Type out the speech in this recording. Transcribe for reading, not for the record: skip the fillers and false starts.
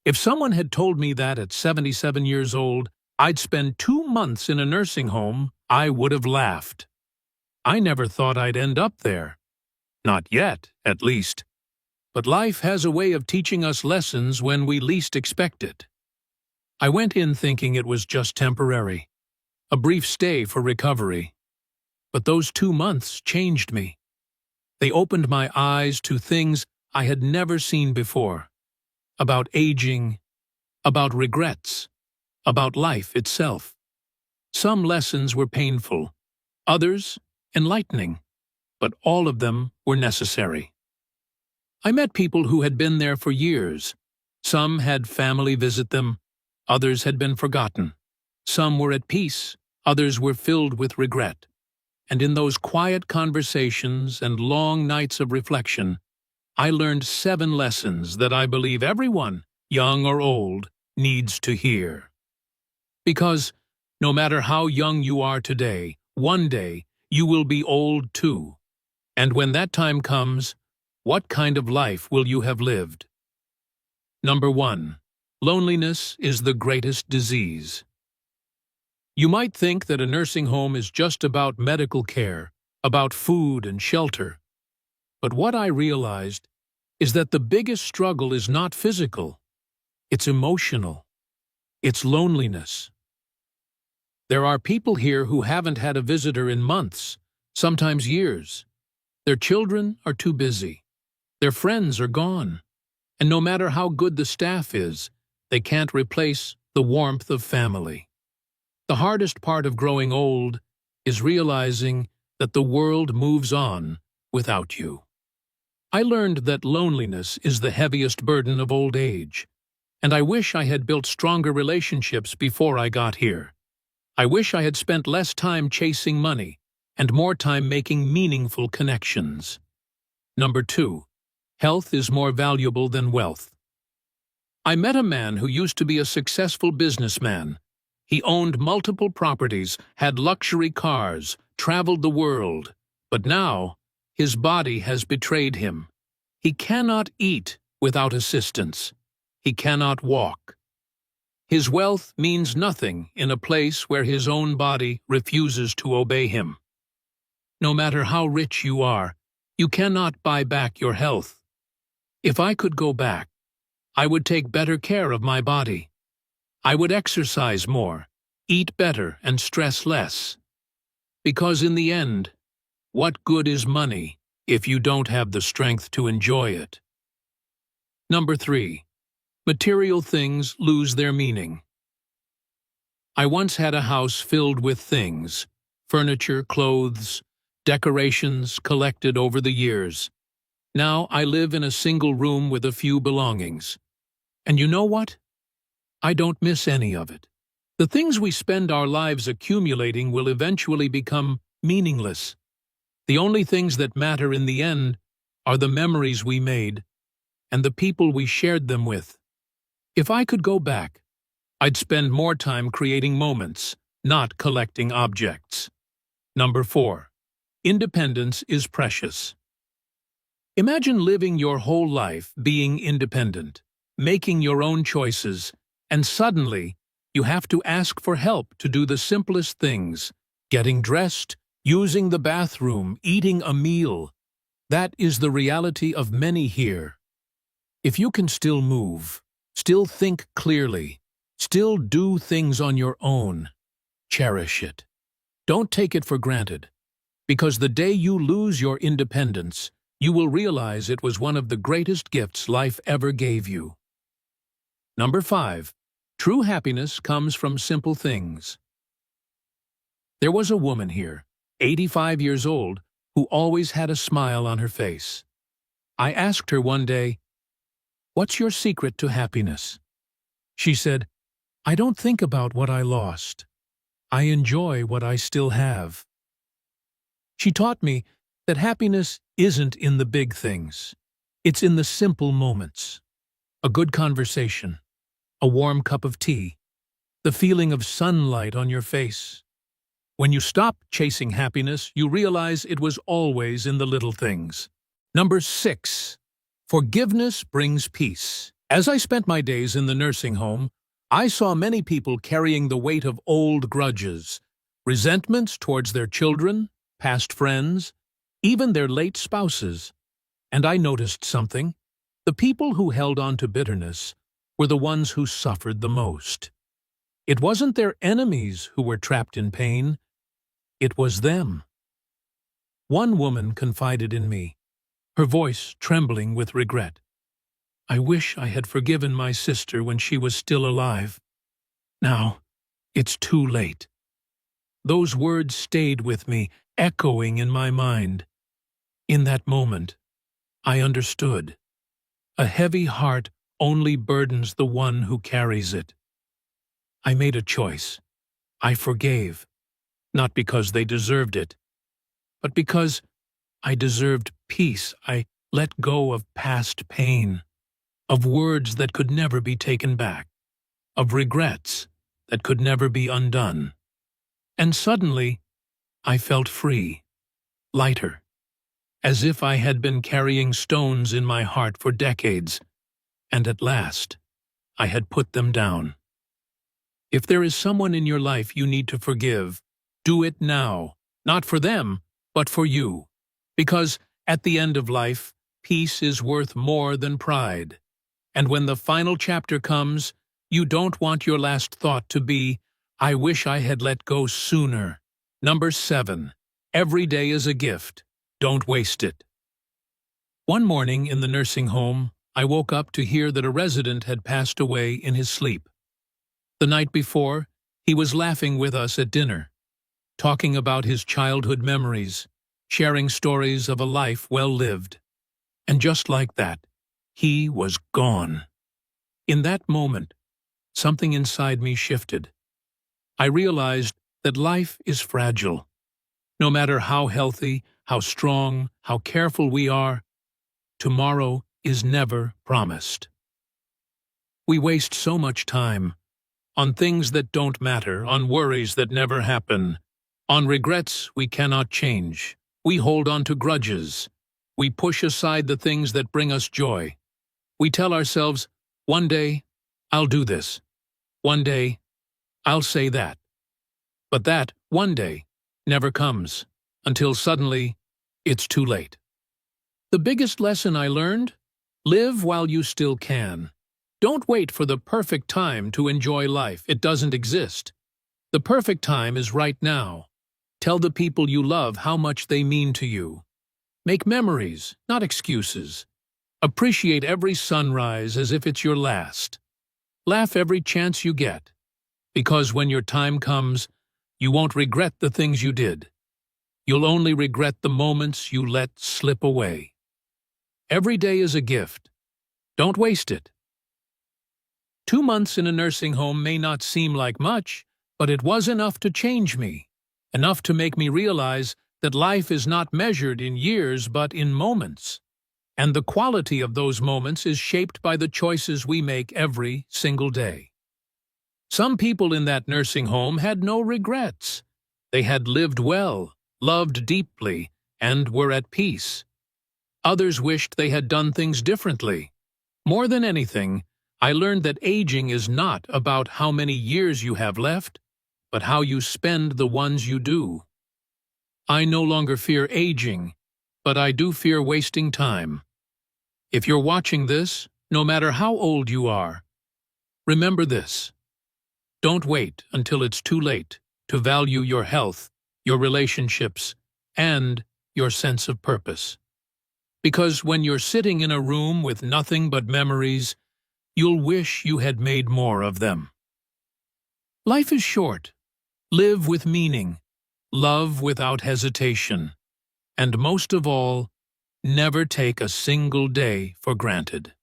If someone had told me that at 77 years old, I'd spend 2 months in a nursing home, I would have laughed. I never thought I'd end up there. Not yet, at least. But life has a way of teaching us lessons when we least expect it. I went in thinking it was just temporary, a brief stay for recovery. But those 2 months changed me. They opened my eyes to things I had never seen before. About aging, about regrets, about life itself. Some lessons were painful, others enlightening, but all of them were necessary. I met people who had been there for years. Some had family visit them, others had been forgotten. Some were at peace, others were filled with regret. And in those quiet conversations and long nights of reflection, I learned 7 lessons that I believe everyone, young or old, needs to hear. Because no matter how young you are today, one day you will be old too. And when that time comes, what kind of life will you have lived? Number 1. Loneliness is the greatest disease. You might think that a nursing home is just about medical care, about food and shelter. But what I realized is that the biggest struggle is not physical, it's emotional. It's loneliness. There are people here who haven't had a visitor in months, sometimes years. Their children are too busy. Their friends are gone. And no matter how good the staff is, they can't replace the warmth of family. The hardest part of growing old is realizing that the world moves on without you. I learned that loneliness is the heaviest burden of old age, and I wish I had built stronger relationships before I got here. I wish I had spent less time chasing money and more time making meaningful connections. Number 2. Health is more valuable than wealth. I met a man who used to be a successful businessman. He owned multiple properties, had luxury cars, traveled the world, but now his body has betrayed him. He cannot eat without assistance. He cannot walk. His wealth means nothing in a place where his own body refuses to obey him. No matter how rich you are, you cannot buy back your health. If I could go back, I would take better care of my body. I would exercise more, eat better, and stress less. Because in the end, what good is money if you don't have the strength to enjoy it? Number 3. Material things lose their meaning. I once had a house filled with things, furniture, clothes, decorations collected over the years. Now I live in a single room with a few belongings. And you know what? I don't miss any of it. The things we spend our lives accumulating will eventually become meaningless. The only things that matter in the end are the memories we made and the people we shared them with. If I could go back, I'd spend more time creating moments, not collecting objects. Number 4. Independence is precious. Imagine living your whole life being independent, making your own choices, and suddenly you have to ask for help to do the simplest things, getting dressed, using the bathroom, eating a meal. That is the reality of many here. If you can still move, still think clearly, still do things on your own, cherish it. Don't take it for granted, because the day you lose your independence, you will realize it was one of the greatest gifts life ever gave you. Number 5. True happiness comes from simple things. There was a woman here, 85 years old, who always had a smile on her face. I asked her one day, "What's your secret to happiness?" She said, "I don't think about what I lost. I enjoy what I still have." She taught me that happiness isn't in the big things. It's in the simple moments. A good conversation, a warm cup of tea, the feeling of sunlight on your face. When you stop chasing happiness, you realize it was always in the little things. Number 6. Forgiveness brings peace. As I spent my days in the nursing home, I saw many people carrying the weight of old grudges, resentments towards their children, past friends, even their late spouses. And I noticed something. The people who held on to bitterness were the ones who suffered the most. It wasn't their enemies who were trapped in pain. It was them. One woman confided in me, her voice trembling with regret. "I wish I had forgiven my sister when she was still alive. Now, it's too late." Those words stayed with me, echoing in my mind. In that moment, I understood. A heavy heart only burdens the one who carries it. I made a choice. I forgave, not because they deserved it, but because I deserved peace. I let go of past pain, of words that could never be taken back, of regrets that could never be undone. And suddenly, I felt free, lighter, as if I had been carrying stones in my heart for decades, and at last, I had put them down. If there is someone in your life you need to forgive, do it now, not for them, but for you. Because at the end of life, peace is worth more than pride. And when the final chapter comes, you don't want your last thought to be, "I wish I had let go sooner." Number 7. Every day is a gift. Don't waste it. One morning in the nursing home, I woke up to hear that a resident had passed away in his sleep. The night before, he was laughing with us at dinner, talking about his childhood memories, sharing stories of a life well lived. And just like that, he was gone. In that moment, something inside me shifted. I realized that life is fragile. No matter how healthy, how strong, how careful we are, tomorrow is never promised. We waste so much time on things that don't matter, on worries that never happen, on regrets we cannot change. We hold on to grudges. We push aside the things that bring us joy. We tell ourselves, "One day, I'll do this. One day, I'll say that." But that one day never comes, until suddenly, it's too late. The biggest lesson I learned? Live while you still can. Don't wait for the perfect time to enjoy life. It doesn't exist. The perfect time is right now. Tell the people you love how much they mean to you. Make memories, not excuses. Appreciate every sunrise as if it's your last. Laugh every chance you get, because when your time comes, you won't regret the things you did. You'll only regret the moments you let slip away. Every day is a gift. Don't waste it. 2 months in a nursing home may not seem like much, but it was enough to change me, enough to make me realize that life is not measured in years but in moments. And the quality of those moments is shaped by the choices we make every single day. Some people in that nursing home had no regrets. They had lived well, loved deeply, and were at peace. Others wished they had done things differently. More than anything, I learned that aging is not about how many years you have left, but how you spend the ones you do. I no longer fear aging, but I do fear wasting time. If you're watching this, no matter how old you are, remember this. Don't wait until it's too late to value your health, your relationships, and your sense of purpose. Because when you're sitting in a room with nothing but memories, you'll wish you had made more of them. Life is short. Live with meaning. Love without hesitation. And most of all, never take a single day for granted.